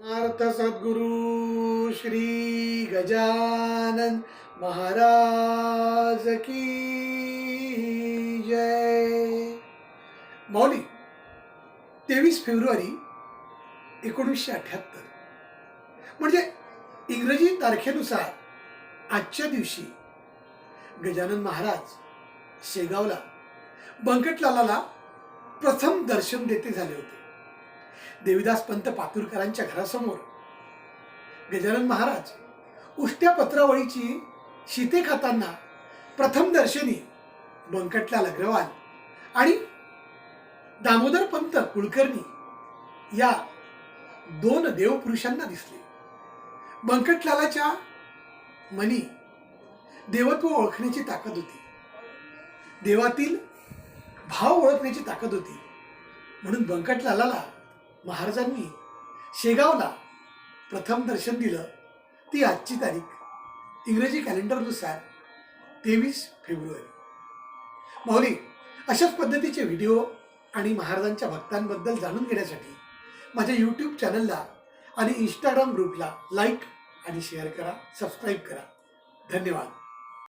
अर्थ सद्गुरु श्री गजानन महाराज की जय। मौली 23 फेब्रुवारी 1978 म्हणजे इंग्रजी तारखेनुसार आजच्या दिवशी गजानन महाराज शेगावला बंकटलालाला प्रथम दर्शन देते झाले होते। देवीदास पंत पातुरकरांच्या घरासमोर गजानन महाराज उष्ट्या पत्रावळीची शीते खाताना प्रथम दर्शनी बंकटलाल अग्रवाल आणि दामोदर पंत कुलकर्णी या दोन देवपुरुषांना दिसले। बंकटलालाच्या मनी देवत्व ओळखण्याची ताकद होती, देवातील भाव ओळखण्याची ताकद होती, म्हणून बंकटलालाला महाराजांनी शेगावला प्रथम दर्शन दिलं। ती आजची तारीख इंग्रजी कॅलेंडरनुसार 23 फेब्रुवारी। माऊली अशाच पद्धतीचे व्हिडिओ आणि महाराजांच्या भक्तांबद्दल जाणून घेण्यासाठी माझ्या यूट्यूब चॅनलला आणि इंस्टाग्राम ग्रुपला लाईक आणि शेअर करा, सबस्क्राईब करा। धन्यवाद।